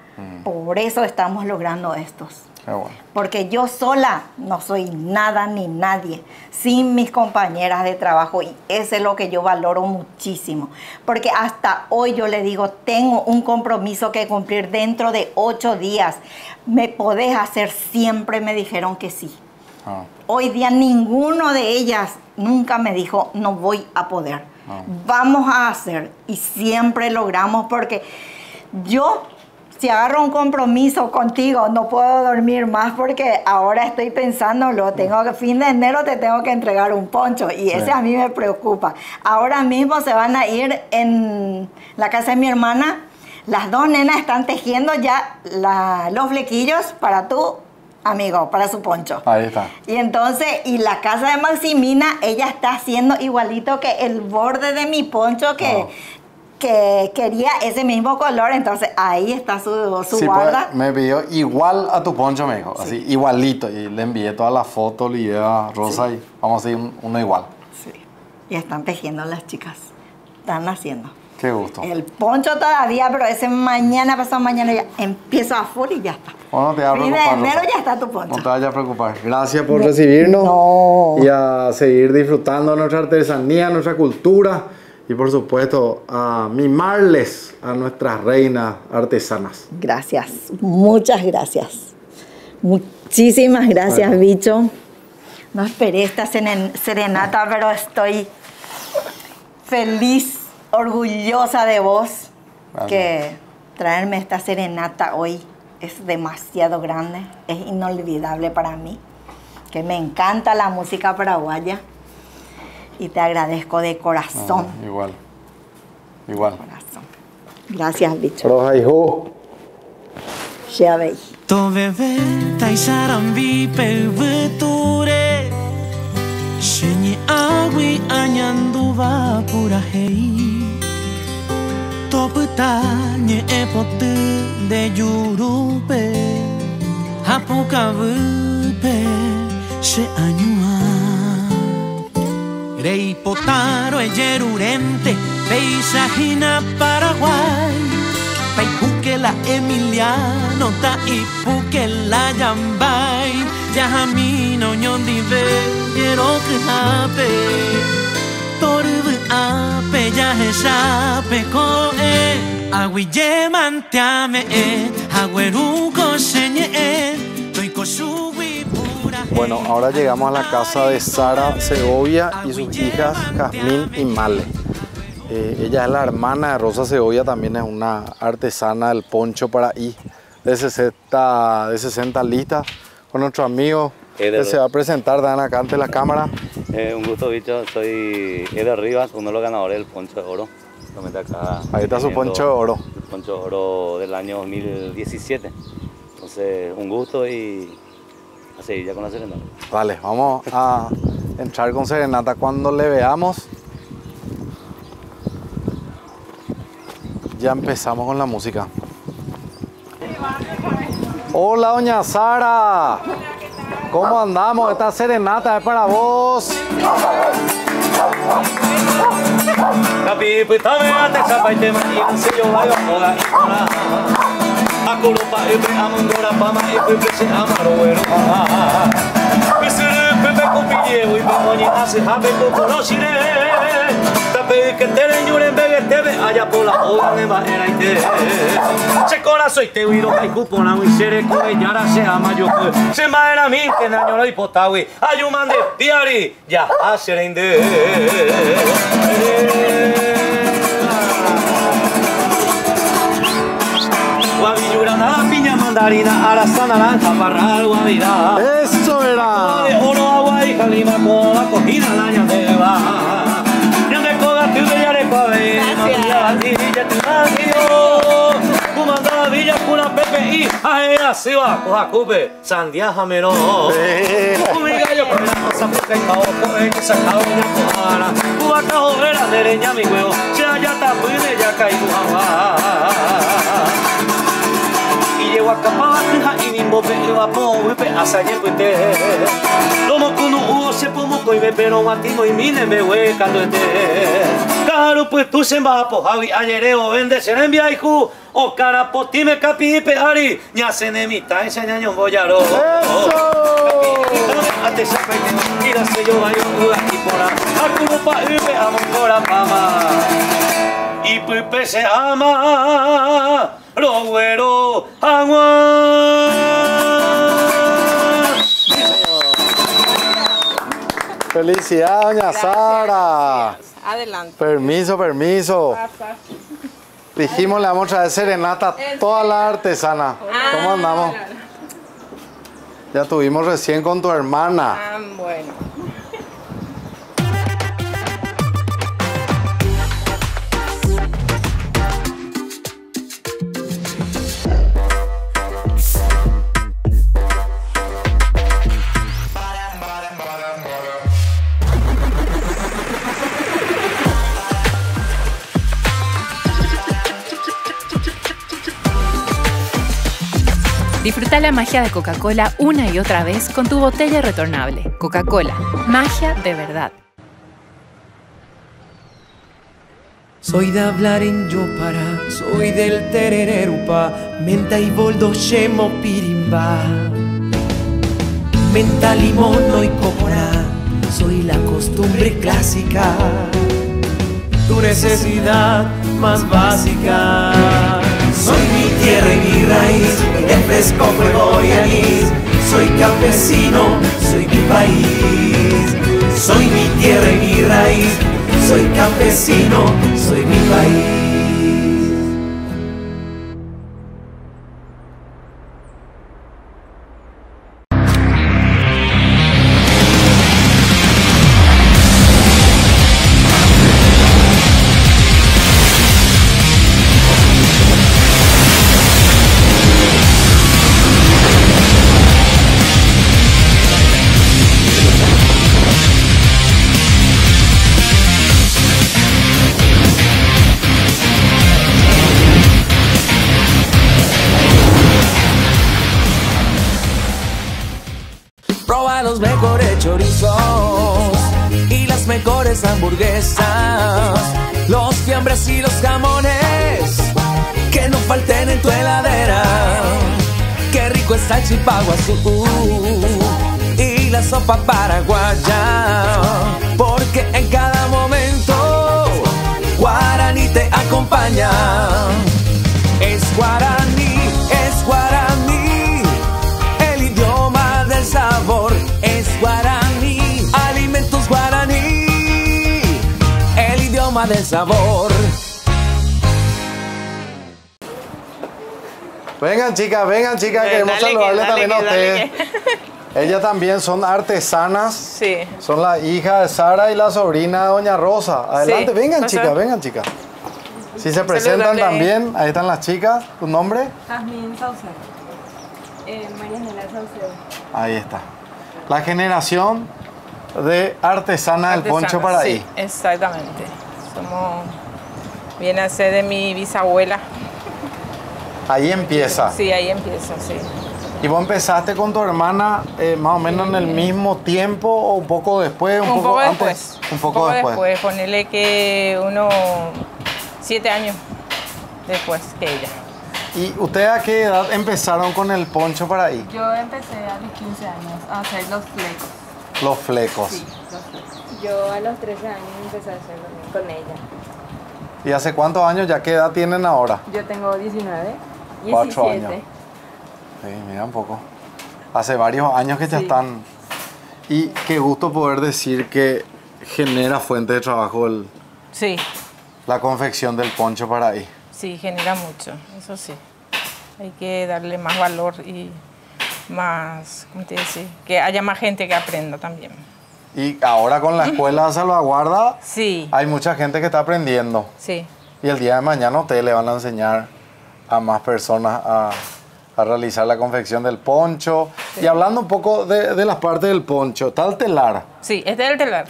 Por eso estamos logrando estos. Bueno. Porque yo sola no soy nada ni nadie sin mis compañeras de trabajo y eso es lo que yo valoro muchísimo. Porque hasta hoy yo le digo, tengo un compromiso que cumplir dentro de 8 días. ¿Me podés hacer? Siempre me dijeron que sí. Hoy día ninguno de ellas nunca me dijo, no voy a poder. Vamos a hacer. Y siempre logramos porque yo... Si agarro un compromiso contigo, no puedo dormir más porque ahora estoy pensándolo. Fin de enero te tengo que entregar un poncho y ese a mí me preocupa. Ahora mismo se van a ir en la casa de mi hermana. Las dos nenas están tejiendo ya los flequillos para tu amigo, para su poncho. Ahí está. Y entonces, y la casa de Maximina, ella está haciendo igualito que el borde de mi poncho que quería ese mismo color, entonces ahí está su guarda. Pues, me pidió igual a tu poncho, me dijo, así, igualito. Y le envié todas las fotos, le envié a Rosa y vamos a hacer uno igual. Sí, y están tejiendo las chicas, están haciendo. Qué gusto. El poncho todavía, pero ese mañana, pasado mañana ya empiezo a full y ya está. No te vayas a Fin de preocupar. enero Rosa. ya está tu poncho. No te vayas a preocupar. Gracias por recibirnos. No. Y a seguir disfrutando de nuestra artesanía, nuestra cultura. Y por supuesto, a mimarles a nuestras reinas artesanas. Gracias, muchas gracias. Muchísimas gracias, Bueno. Bicho. No esperé esta serenata, pero estoy feliz, orgullosa de vos. Gracias. Que traerme esta serenata hoy es demasiado grande, es inolvidable para mí. Que me encanta la música paraguaya y te agradezco de corazón. Igual. Igual. Corazón. Gracias, Bicho. Roja, hijo. Ya veis. To bebe tai sarambi perveture Shenye agui anyanduva pura hei To petanye epote de yurupe Hapuka vupe she anyua Rei potaro e yerurente Peisajina Paraguay Paipuque la Emiliano ta ipuque la Yambay Yahamino ñondive quiero que hape Torbe ape yahe shape koe Aguille manteame agüeruco señe Toico subi pura. Bueno, ahora llegamos a la casa de Sara Segovia y sus hijas Jazmín y Male. Ella es la hermana de Rosa Segovia, también es una artesana del poncho para I de 60 listas con nuestro amigo que se va a presentar, dan acá ante la cámara. Un gusto, Bicho, soy Eder Rivas, uno de los ganadores del poncho de oro. Acá, ahí está su poncho de oro. El poncho de oro del año 2017. Entonces, un gusto y a seguir ya con la serenata. Vale, vamos a entrar con serenata cuando le veamos. Ya empezamos con la música. Hola, doña Sara. ¿Cómo andamos? Esta serenata es para vos. Que te leñuren begetebe allá por la hora de manera y te se corazón y te huiro hay cupona muy sere que ya se ama yo se maera mí que naño lo hipotawi ayuman de diari ya hacer inde guavillura nada piña mandarina arasa naranja parral guavira eso era de oro agua y jalima con la cojina la ñandeva. Comandada Villa Cuna Pepe y Aea Siva Cojacupe Sandia Jamero Cumi gallo con la cosa porque hay caoco en esa caoña cojana Cuba cajorera de leña mi huevo ya ya tapuine ya caigo y llego a Capatija y nimbo pero a Powipe a Sayepuite Lomo cuno hubo se pomo coime pero matimo y mine me huecando Claro, pues tú se va po Javi ayereo vende ser en viaiku o cara potime capipe ari ña se nemita ese ñaño boyaro ate se pete tira se yo bayo aquí por acupa upe amora pama y pipe se ama lo güero agua. Felicidades, doña Sara. Adelante. Permiso, permiso. Dijimos le vamos a traer serenata a toda la artesana. ¿Cómo andamos? Ya tuvimos recién con tu hermana. Bueno. Disfruta la magia de Coca-Cola una y otra vez con tu botella retornable. Coca-Cola, magia de verdad. Soy de hablar en Yopara, soy del terererupa, menta y boldo shemo pirimba. Menta, limón y cocora, soy la costumbre clásica, tu necesidad más básica. Soy mi tierra y mi raíz, el fresco, fuego y anís. Soy campesino, soy mi país. Soy mi tierra y mi raíz, soy campesino, soy mi país. Proba los mejores chorizos y las mejores hamburguesas, los fiambres y los jamones que no falten en tu heladera. Qué rico está el chipaguazú y la sopa paraguaya, porque en cada momento Guaraní te acompaña. Es Guaraní, es Guaraní, el idioma del sabor. Es Guaraní, alimentos Guaraní, el idioma del sabor. Vengan chicas, queremos saludarles también a ustedes. Ellas también son artesanas. Sí. Son la hija de Sara y la sobrina de Doña Rosa. Adelante, Sí. vengan chicas. Si se presentan también, ahí están las chicas. ¿Tu nombre? Jazmín Saucedo. Marianela Saucedo. Ahí está. La generación de artesanas del poncho para sí, ahí. Exactamente. Viene a ser de mi bisabuela. Ahí empieza. Sí, ahí empieza, sí. ¿Y vos empezaste con tu hermana más o menos en el mismo tiempo o un poco después? Un poco antes? después. Un poco después. Ponele que 7 años después que ella. ¿Y ustedes a qué edad empezaron con el poncho para ahí? Yo empecé a los 15 años a hacer los flecos. Los flecos. Sí, los flecos. Yo a los 13 años empecé a hacerlo con ella. ¿Y hace cuántos años ya qué edad tienen ahora? Yo tengo 19, 4 17. años. Sí, mira un poco. Hace varios años que ya están. Y qué gusto poder decir que genera fuente de trabajo Sí. la confección del poncho para ahí. Sí, genera mucho, eso sí. Hay que darle más valor y más, ¿cómo te decía? Que haya más gente que aprenda también. Y ahora con la escuela de salvaguarda, sí, hay mucha gente que está aprendiendo. Sí. Y el día de mañana ustedes le van a enseñar a más personas a realizar la confección del poncho. Sí. Y hablando un poco de las partes del poncho, está el telar. Sí, este es el telar.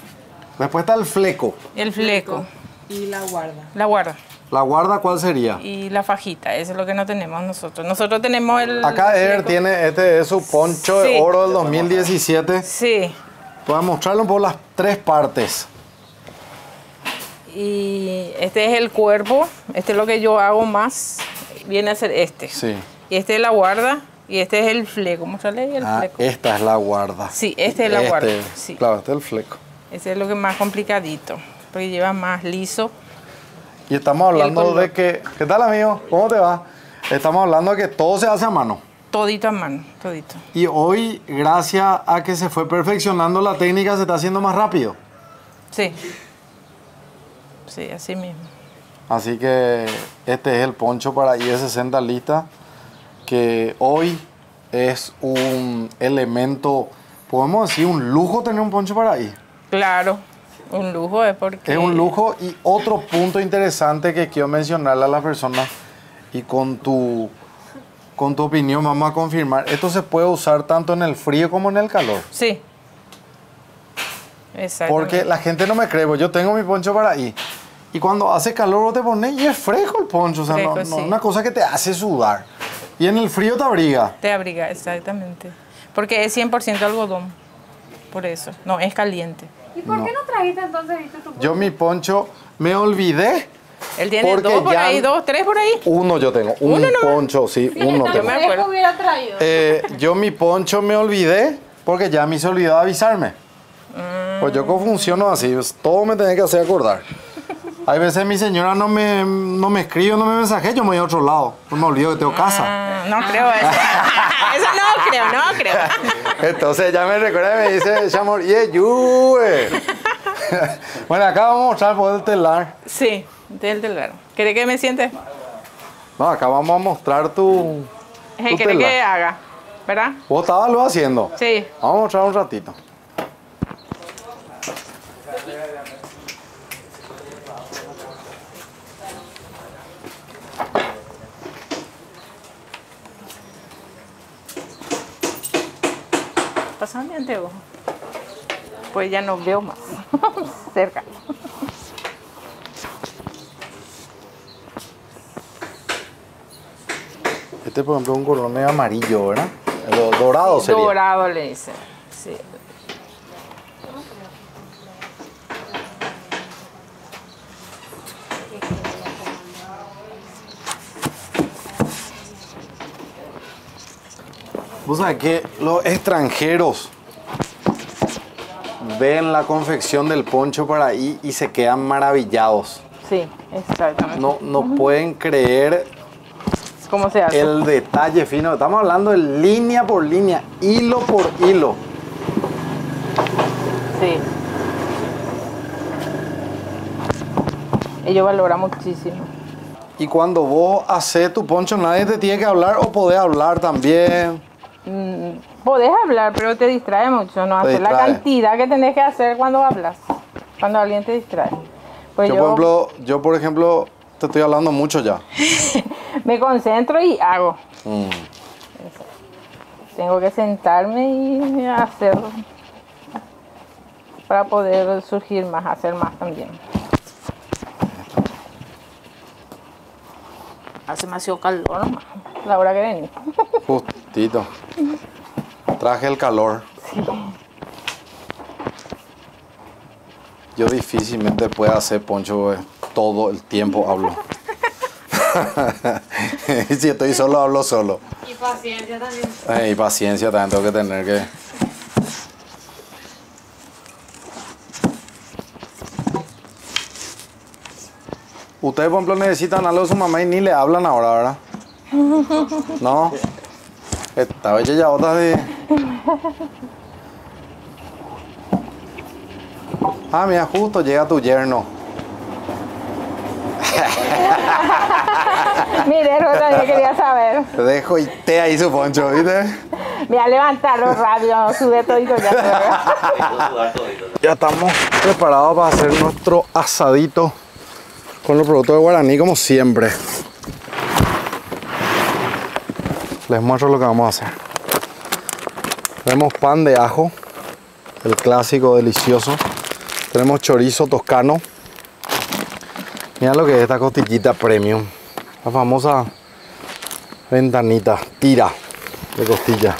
Después está el fleco. El fleco. Y la guarda. La guarda. ¿La guarda cuál sería? Y la fajita, eso es lo que no tenemos nosotros. Nosotros tenemos el... Acá Eder tiene, este es su poncho de oro del 2017. Sí. Voy a mostrarle un poco las 3 partes. Y este es el cuerpo, este es lo que yo hago más, viene a ser este. Sí. Y este es la guarda y este es el fleco. Mostrarle ahí el fleco. Esta es la guarda. Sí, este es la guarda. Sí. Claro, este es el fleco. Este es lo que es más complicadito, porque lleva más liso. Y estamos hablando de que... ¿Qué tal, amigo? ¿Cómo te va? Estamos hablando de que todo se hace a mano. Todito a mano, todito. Y hoy, gracias a que se fue perfeccionando la técnica, se está haciendo más rápido. Sí. Sí, así mismo. Así que este es el poncho para I60 lista, que hoy es un elemento, podemos decir, un lujo tener un poncho para ahí. Claro. Un lujo es porque... Es un lujo. Y otro punto interesante que quiero mencionarle a las personas, y con tu opinión vamos a confirmar, esto se puede usar tanto en el frío como en el calor. Sí. Exacto. Porque la gente no me cree, yo tengo mi poncho para ahí. Y cuando hace calor vos te pones y es fresco el poncho, o sea, fresco, no sí. una cosa que te hace sudar. Y en el frío te abriga. Te abriga, exactamente. Porque es 100% algodón, por eso, no es caliente. ¿Y por qué no trajiste entonces tu poncho? Yo mi poncho me olvidé Él tiene Porque dos por ya- ahí, dos, tres por ahí. Uno yo tengo, un ¿Uno nomás? poncho, sí, uno Yo tengo. me acuerdo. hubiera traído. Yo mi poncho me olvidé porque ya me se olvidó de avisarme. Pues yo como funciono así, pues, todo me tiene que hacer acordar. Hay veces mi señora no me escribe, no me mensaje, yo me voy a otro lado. Pues me olvido que tengo casa. No creo eso. Eso no creo. Entonces ya me recuerda y me dice, Chamor, yue. Bueno, acá vamos a mostrar por el telar. Sí, del telar. ¿Querés que me siente? No, acá vamos a mostrar tu ¿Querés telar. que haga? ¿Verdad? ¿Vos estabas lo haciendo? Sí. Vamos a mostrar un ratito. Pásame mi anteojo. Pues ya no veo más. Cerca. Este, por ejemplo, es un color medio amarillo, ¿verdad? Dorado sería. Dorado le dice. Sí. Vos sabés que los extranjeros ven la confección del poncho para ahí y se quedan maravillados. Sí, exactamente. No pueden creer ¿Cómo se hace? el detalle fino. Estamos hablando de línea por línea, hilo por hilo. Sí. Ellos valoran muchísimo. Y cuando vos haces tu poncho, nadie te tiene que hablar o podés hablar también. Podés hablar, pero te distrae mucho, ¿no? Te Hacer la distrae. cantidad que tenés que hacer cuando hablas. Cuando alguien te distrae. Pues Yo, por ejemplo, te estoy hablando mucho ya. me concentro y hago. Mm. Tengo que sentarme y hacer para poder surgir más, hacer más también. Hace demasiado calor nomás, la hora que vení. Justito. Traje el calor. Sí. Yo difícilmente puedo hacer poncho todo el tiempo hablo. Si estoy solo, hablo solo. Y paciencia también. Y paciencia también tengo que tener que... Ustedes, por ejemplo, necesitan algo de su mamá y ni le hablan ahora, ¿verdad? No. Esta bella ya otra de... Ah, mira, justo llega tu yerno. Mire, yo también quería saber. Te dejo y te ahí su poncho, ¿viste? Voy a levantarlo rápido, sube todito ya. Ya estamos preparados para hacer nuestro asadito con los productos de Guaraní, como siempre. Les muestro lo que vamos a hacer. Tenemos pan de ajo, el clásico delicioso. Tenemos chorizo toscano. Mira lo que es esta costillita premium. La famosa ventanita, tira de costilla.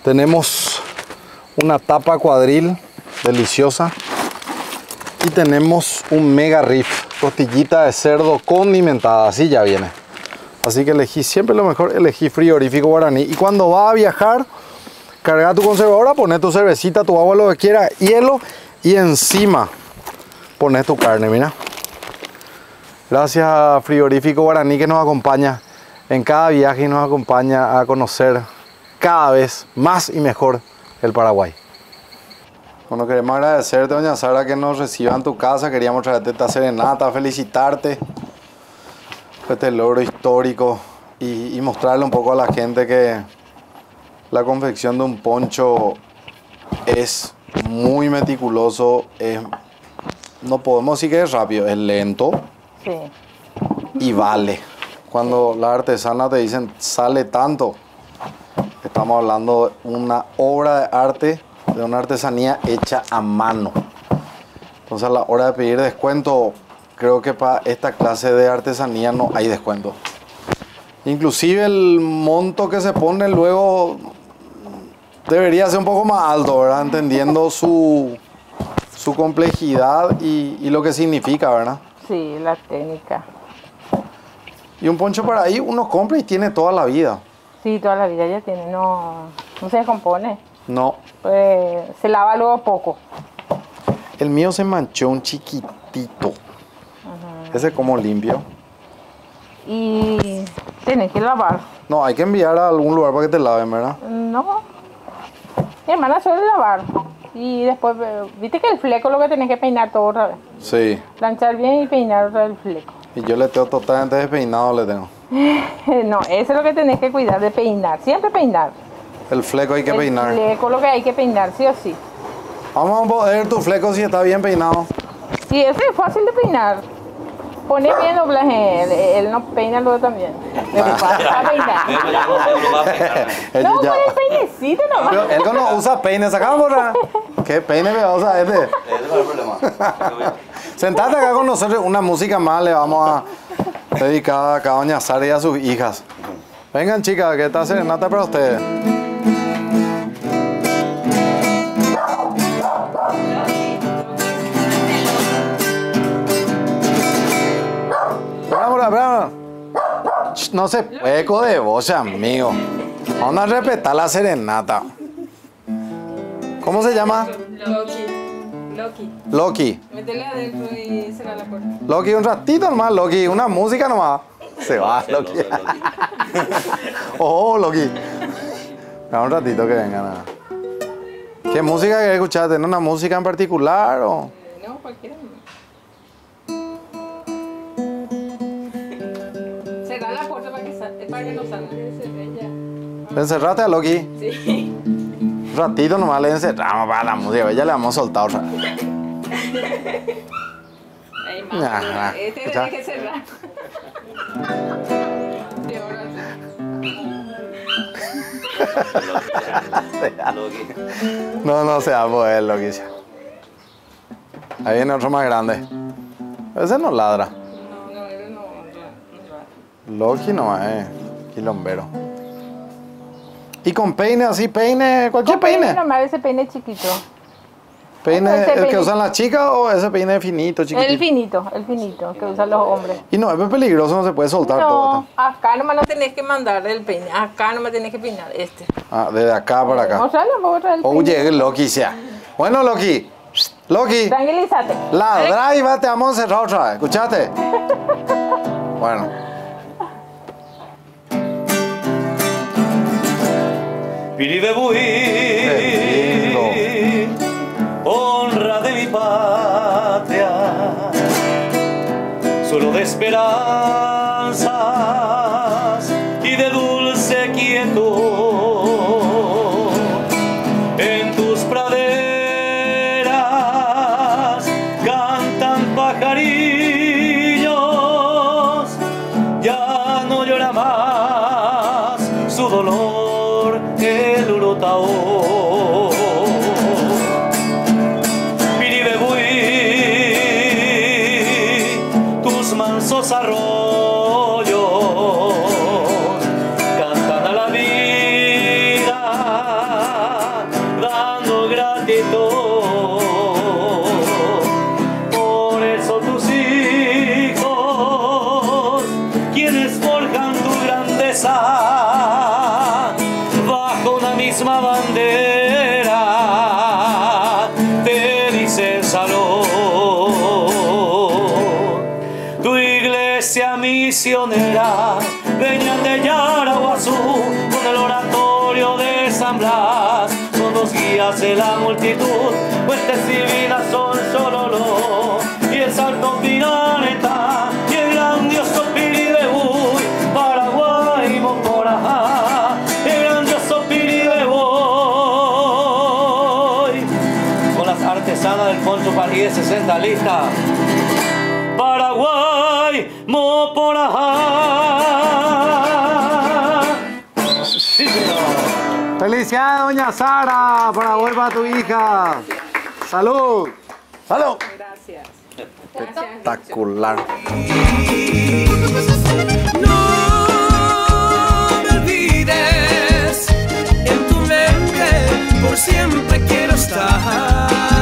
Tenemos una tapa cuadril deliciosa. Y tenemos un mega riff, costillita de cerdo condimentada, así ya viene. Así que elegí siempre lo mejor, elegí frigorífico Guaraní. Y cuando vas a viajar, carga tu conservadora, pones tu cervecita, tu agua, lo que quieras, hielo, y encima pones tu carne, mira. Gracias a Frigorífico Guaraní que nos acompaña en cada viaje y nos acompaña a conocer cada vez más y mejor el Paraguay. Bueno, queremos agradecerte, doña Sara, que nos reciba en tu casa. Queríamos traerte esta serenata, felicitarte por este logro histórico y mostrarle un poco a la gente que la confección de un poncho es muy meticuloso, no podemos decir que es rápido, es lento. Sí. Y vale. Cuando las artesanas te dicen sale tanto, estamos hablando de una obra de arte, de una artesanía hecha a mano. Entonces a la hora de pedir descuento, creo que para esta clase de artesanía no hay descuento. Inclusive el monto que se pone luego debería ser un poco más alto, ¿verdad? Entendiendo su complejidad y lo que significa, ¿verdad? Sí, la técnica. Y un poncho para ahí uno compra y tiene toda la vida. Sí, toda la vida ya tiene, no se descompone. No. Se lava luego poco. El mío se manchó un chiquitito. Ese como limpio. Y tenés que lavar. No, hay que enviar a algún lugar para que te laven, ¿verdad? No. Mi hermana suele lavar. Y después, viste que el fleco es lo que tenés que peinar todo otra vez. Sí. Planchar bien y peinar otra vez el fleco. Y yo le tengo totalmente despeinado, le tengo. No, eso es lo que tenés que cuidar, de peinar. Siempre peinar. El fleco hay que peinar. El fleco es lo que hay que peinar, sí o sí. Vamos a ver tu fleco si está bien peinado. Sí, ese es fácil de peinar. Pone bien doblaje, él no peina luego también. Me pasa a peinar. No, con el peinecito nomás. Pero él no usa peine, sacamos borra. ¿Qué peine me va a usar este? Ese no es el problema. Sentate acá con nosotros, una música más le vamos a dedicar acá a doña Sara y a sus hijas. Vengan chicas, que está serenata para ustedes. Bravo. No se puede de voz, amigo. Vamos a respetar la serenata. ¿Cómo se llama? Loki. Métele adentro y cerrar la puerta. Loki, un ratito nomás, Loki. Una música nomás. Se va, Loki. Oh, Loki. Da un ratito que vengan. ¿Qué música querés escuchar? ¿Tenés una música en particular o...? No, cualquiera. Cerrar la puerta para que no salga. ¿Le encerraste a Loki? Sí. Un ratito nomás le encerramos para la música. Ya le vamos a soltar otra. Ahí más. Este tiene que cerrar. No se va a poder, Loki. Ahí viene otro más grande. Ese no ladra. Loki no es quilombero. Y con peine así, cualquier peine. Nomás ese peine chiquito. ¿Peine el que usan las chicas o ese peine finito, chiquitito? El finito que usan los hombres. Y no, es peligroso, no se puede soltar todo. No, acá nomás no tenés que mandar el peine, acá nomás tenés que peinar este. Ah, desde acá para acá. Oye, Loki sea. Bueno, Loki. Tranquilízate. Ladra y va, te vamos a cerrar otra vez. ¿Escuchaste? Bueno. Piribebuy, honra de mi patria, solo de esperanzas y de dulce quietud. En tus praderas cantan pajarillos, ya no llora más su dolor el Urutao. Piribebuy, tus mansos arroyos cantan a la vida, dando gratitud. Por eso tus hijos, quienes forjan tu grandeza, misma bandera, te dice salud. Tu iglesia misionera, venían de Yaraguazú, con el oratorio de San Blas, son los guías de la multitud, fuentes divinas son Chololó, y el Salto Piraneta, y el grandioso Piribebuy, Paraguay, Mocorajá, el grandioso Piribebuy, con las artesanas del poncho París de 60 lista. Paraguay, Moporajá. Sí, señor. Felicidades, doña Sara. Paraguay para tu hija. Salud. Salud. Gracias. Espectacular. No me olvides, en tu mente por siempre quiero estar.